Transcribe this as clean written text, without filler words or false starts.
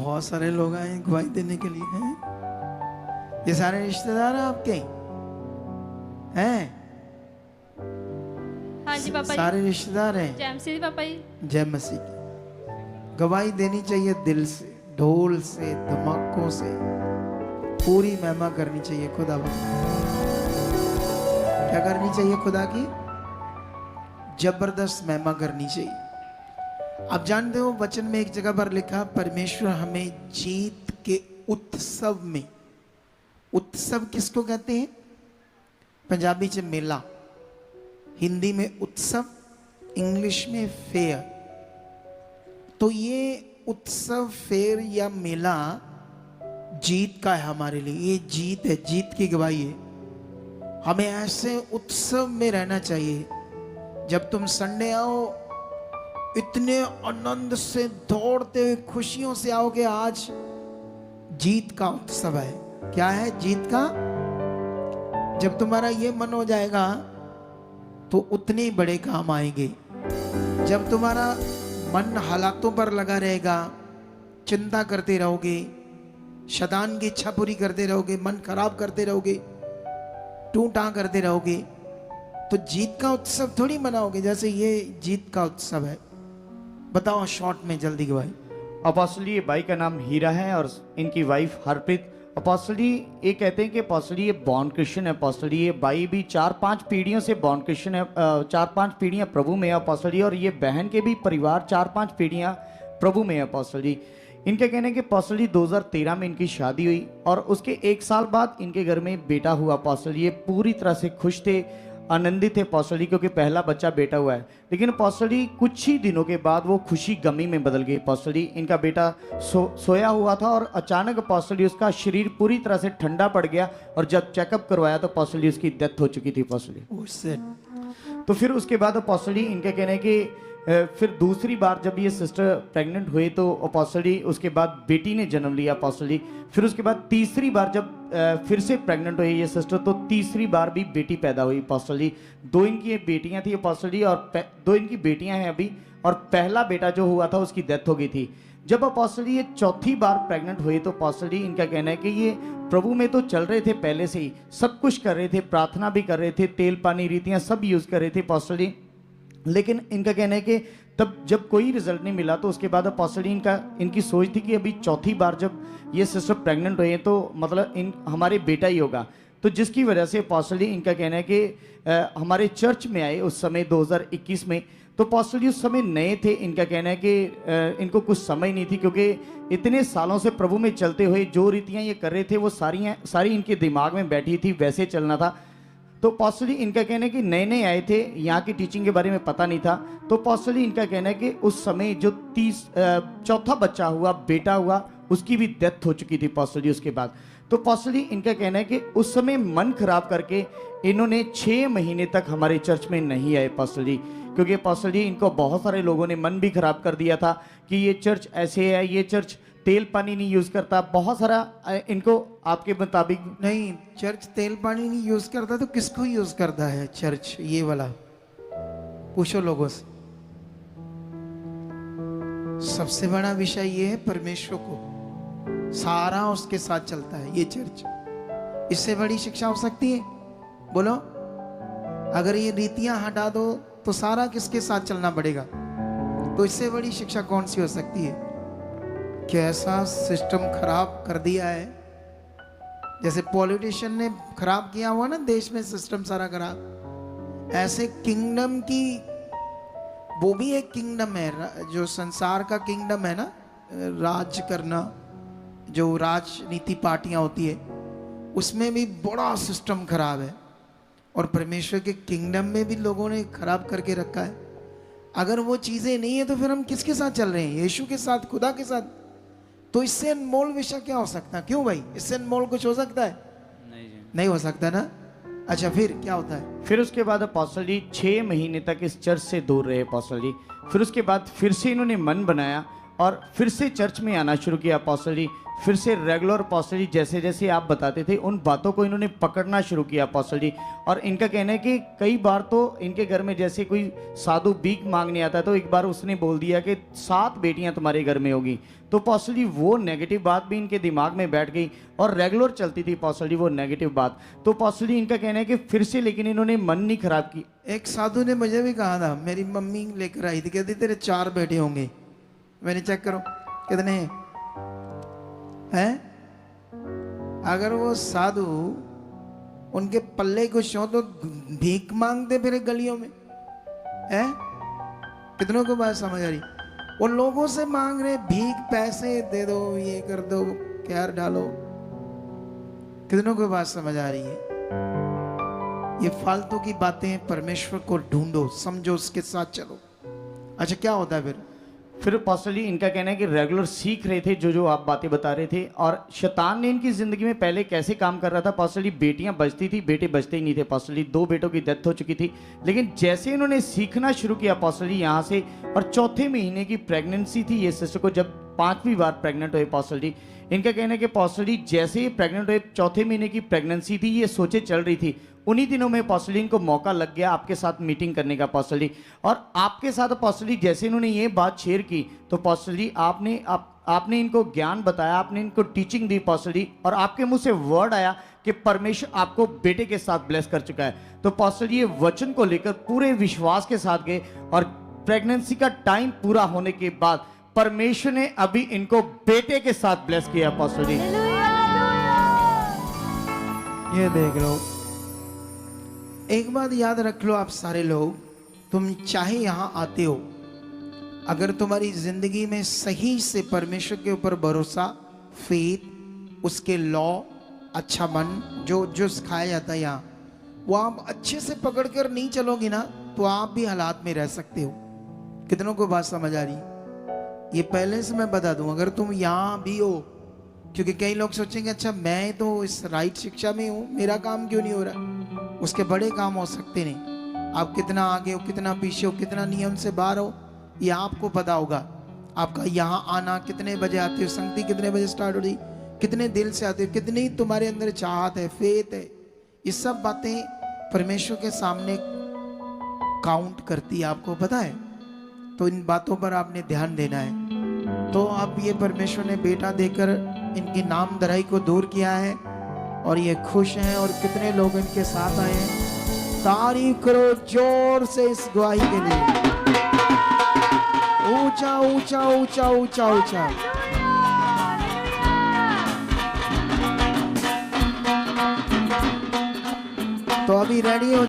बहुत सारे लोग आए हैं गवाही देने के लिए हैं। ये सारे रिश्तेदार हैं आपके हैं? हाँ जी पापा जी। सारे रिश्तेदार हैं। जय मसीह पापा जी। जय मसीह की। गवाही देनी चाहिए दिल से, ढोल से, धमाकों से, पूरी महिमा करनी चाहिए खुदा की। क्या करनी चाहिए? खुदा की जबरदस्त महिमा करनी चाहिए। आप जानते हो वचन में एक जगह पर लिखा, परमेश्वर हमें जीत के उत्सव में, उत्सव किसको कहते हैं? पंजाबी च मेला, हिंदी में उत्सव, इंग्लिश में फेयर। तो ये उत्सव, फेयर या मेला जीत का है हमारे लिए। ये जीत है, जीत की गवाही है। हमें ऐसे उत्सव में रहना चाहिए। जब तुम संडे आओ, इतने आनंद से, दौड़ते हुए, खुशियों से आओ कि आज जीत का उत्सव है। क्या है? जीत का। जब तुम्हारा ये मन हो जाएगा तो उतने ही बड़े काम आएंगे। जब तुम्हारा मन हालातों पर लगा रहेगा, चिंता करते रहोगे, शैतान की इच्छा पूरी करते रहोगे, मन खराब करते रहोगे, टू टां करते रहोगे, तो जीत का उत्सव थोड़ी मनाओगे। जैसे ये जीत का उत्सव है। बताओ शॉर्ट में जल्दी गवाही। अपोस्टल जी, ये भाई का नाम हीरा है और इनकी वाइफ हरप्रीत। अपोस्टल जी ये कहते हैं कि अपोस्टल जी ये बॉर्न क्रिश्चियन है। अपोस्टल जी ये भाई भी 4-5 पीढ़ियों से बॉर्न क्रिश्चियन है, 4-5 पीढ़ियां प्रभु में है अपोस्टल जी। और ये बहन के भी परिवार 4-5 पीढ़ियां प्रभु में है अपोस्टल जी। इनके कहने के अपोस्टल जी 2013 में इनकी शादी हुई और उसके 1 साल बाद इनके घर में बेटा हुआ अपोस्टल जी। ये पूरी तरह से खुश थे, आनंदित थे अपोस्टल जी, क्योंकि पहला बच्चा बेटा हुआ है। लेकिन अपोस्टल जी कुछ ही दिनों के बाद वो खुशी गमी में बदल गई अपोस्टल जी। इनका बेटा सोया हुआ था और अचानक अपोस्टल जी उसका शरीर पूरी तरह से ठंडा पड़ गया और जब चेकअप करवाया तो अपोस्टल जी उसकी डेथ हो चुकी थी अपोस्टल जी। तो फिर उसके बाद अपोस्टल जी इनके कहने के फिर दूसरी बार जब ये सिस्टर प्रेग्नेंट हुए तो अपोस्टल जी उसके बाद बेटी ने जन्म लिया अपोस्टल जी। फिर उसके बाद तीसरी बार जब फिर से प्रेग्नेंट हुई ये सिस्टर तो तीसरी बार भी बेटी पैदा हुई अपोस्टल जी। 2 इनकी बेटियां थी अपोस्टल जी और 2 इनकी बेटियां हैं अभी, और पहला बेटा जो हुआ था उसकी डेथ हो गई थी। जब अपोस्टल जी ये चौथी बार प्रेग्नेंट हुई तो अपोस्टल जी इनका कहना है कि ये प्रभु में तो चल रहे थे, पहले से ही सब कुछ कर रहे थे, प्रार्थना भी कर रहे थे, तेल पानी रीतियां सब यूज कर रहे थे अपोस्टल जी। लेकिन इनका कहना है कि तब जब कोई रिजल्ट नहीं मिला तो उसके बाद अपोस्टल जी इनकी सोच थी कि अभी चौथी बार जब ये सिस्टर प्रेग्नेंट हुई है तो मतलब हमारे बेटा ही होगा। तो जिसकी वजह से अपोस्टल जी इनका कहना है कि हमारे चर्च में आए उस समय 2021 में। तो अपोस्टल जी उस समय नए थे। इनका कहना है कि इनको कुछ समझ नहीं थी, क्योंकि इतने सालों से प्रभु में चलते हुए जो रीतियाँ ये कर रहे थे वो सारी इनके दिमाग में बैठी थी, वैसे चलना था। तो अपोस्टल जी इनका कहना है कि नए नए आए थे, यहाँ की टीचिंग के बारे में पता नहीं था। तो अपोस्टल जी इनका कहना है कि उस समय जो चौथा बच्चा हुआ, बेटा हुआ, उसकी भी डेथ हो चुकी थी अपोस्टल जी उसके बाद। तो अपोस्टल जी इनका कहना है कि उस समय मन खराब करके इन्होंने 6 महीने तक हमारे चर्च में नहीं आए अपोस्टल जी, क्योंकि अपोस्टल जी इनको बहुत सारे लोगों ने मन भी खराब कर दिया था कि ये चर्च ऐसे है, ये चर्च तेल पानी नहीं यूज करता, बहुत सारा इनको आपके मुताबिक। नहीं, चर्च तेल पानी नहीं यूज करता तो किसको यूज करता है चर्च? ये वाला पूछो लोगों से। सबसे बड़ा विषय ये है, परमेश्वर को सारा उसके साथ चलता है ये चर्च। इससे बड़ी शिक्षा हो सकती है? बोलो। अगर ये रीतियां हटा दो तो सारा किसके साथ चलना पड़ेगा? तो इससे बड़ी शिक्षा कौन सी हो सकती है? कैसा सिस्टम खराब कर दिया है। जैसे पॉलिटिशियन ने खराब किया हुआ ना देश में सिस्टम सारा खराब, ऐसे किंगडम की, वो भी एक किंगडम है जो संसार का किंगडम है ना, राज करना, जो राजनीति पार्टियां होती है, उसमें भी बड़ा सिस्टम खराब है। और परमेश्वर के किंगडम में भी लोगों ने खराब करके रखा है। अगर वो चीजें नहीं है तो फिर हम किसके साथ चल रहे हैं? यीशु के साथ, खुदा के साथ। तो इससे अनमोल विषय क्या हो सकता है? क्यों भाई, इससे अनमोल कुछ हो सकता है? नहीं हो सकता ना। अच्छा, फिर क्या होता है? फिर उसके बाद अपोस्टल जी 6 महीने तक इस चर्च से दूर रहे अपोस्टल जी। फिर उसके बाद फिर से इन्होंने मन बनाया और फिर से चर्च में आना शुरू किया अपोस्टल जी। फिर से रेगुलर अपोस्टल जी जैसे जैसे आप बताते थे उन बातों को इन्होंने पकड़ना शुरू किया अपोस्टल जी। और इनका कहना है कि कई बार तो इनके घर में जैसे कोई साधु भीख मांगने आता है तो एक बार उसने बोल दिया कि 7 बेटियां तुम्हारे घर में होगी। तो अपोस्टल जी वो नेगेटिव बात भी इनके दिमाग में बैठ गई और रेगुलर चलती थी अपोस्टल जी वो नेगेटिव बात। तो अपोस्टल जी इनका कहना है कि फिर से लेकिन इन्होंने मन नहीं खराब की। एक साधु ने मुझे भी कहा था, मेरी मम्मी लेकर आई थी, कहती तेरे 4 बेटे होंगे। मैंने चेक करो कितने हैं। अगर वो साधु उनके पल्ले कुछ हो तो भीख मांगते फिर गलियों में हैं। कितनों को बात समझ आ रही? वो लोगों से मांग रहे भीख, पैसे दे दो, ये कर दो, प्यार डालो। कितनों को बात समझ आ रही है? ये फालतू की बातें, परमेश्वर को ढूंढो, समझो, उसके साथ चलो। अच्छा क्या होता है फिर अपोस्टल जी इनका कहना है कि रेगुलर सीख रहे थे जो आप बातें बता रहे थे। और शैतान ने इनकी जिंदगी में पहले कैसे काम कर रहा था अपोस्टल जी, बेटियां बचती थी, बेटे बचते ही नहीं थे अपोस्टल जी। 2 बेटों की डेथ हो चुकी थी। लेकिन जैसे इन्होंने सीखना शुरू किया अपोस्टल जी यहाँ से, और 4थे महीने की प्रेगनेंसी थी ये सिस्टर को, जब 5वीं बार प्रेग्नेंट हुए अपोस्टल जी। इनका कहना है कि अपोस्टल जी जैसे ही प्रेग्नेंट हुए, 4थे महीने की प्रेगनेंसी थी, ये सोचे चल रही थी। उन्हीं दिनों में अपोस्टल जी इनको मौका लग गया आपके साथ मीटिंग करने का अपोस्टल जी। और आपके साथ अपोस्टल जी जैसे इन्होंने ये बात शेयर की तो अपोस्टल जी आपने इनको ज्ञान बताया, आपने इनको टीचिंग दी अपोस्टल जी, और आपके मुंह से वर्ड आया कि परमेश्वर आपको बेटे के साथ ब्लेस कर चुका है। तो अपोस्टल जी ये वचन को लेकर पूरे विश्वास के साथ गए, और प्रेगनेंसी का टाइम पूरा होने के बाद परमेश्वर ने अभी इनको बेटे के साथ ब्लेस किया अपोस्टल जी। ये देख लो, एक बात याद रख लो आप सारे लोग, तुम चाहे यहां आते हो, अगर तुम्हारी जिंदगी में सही से परमेश्वर के ऊपर भरोसा, फेथ, उसके लॉ, अच्छा मन, जो सिखाया जाता है यहाँ, वो आप अच्छे से पकड़ कर नहीं चलोगी ना तो आप भी हालात में रह सकते हो। कितनों को बात समझ आ रही? ये पहले से मैं बता दूं, अगर तुम यहाँ भी हो, क्योंकि कई लोग सोचेंगे अच्छा मैं तो इस राइट शिक्षा में हूँ, मेरा काम क्यों नहीं हो रहा। उसके बड़े काम हो सकते नहीं। आप कितना आगे हो, कितना पीछे हो, कितना नियम से बाहर हो, ये आपको पता होगा। आपका यहाँ आना, कितने बजे आते हो, संगति कितने बजे स्टार्ट हो रही, कितने दिल से आते हो, कितनी तुम्हारे अंदर चाहत है, फेथ है, ये सब बातें परमेश्वर के सामने काउंट करती है, आपको पता है। तो इन बातों पर आपने ध्यान देना है। तो अब ये परमेश्वर ने बेटा देकर इनकी नाम दराई को दूर किया है और ये खुश हैं, और कितने लोग इनके साथ आए हैं। तारीफ करो जोर से इस गवाही के लिए। ऊंचा ऊंचा ऊंचा ऊंचा ऊंचा। तो अभी रेडी हो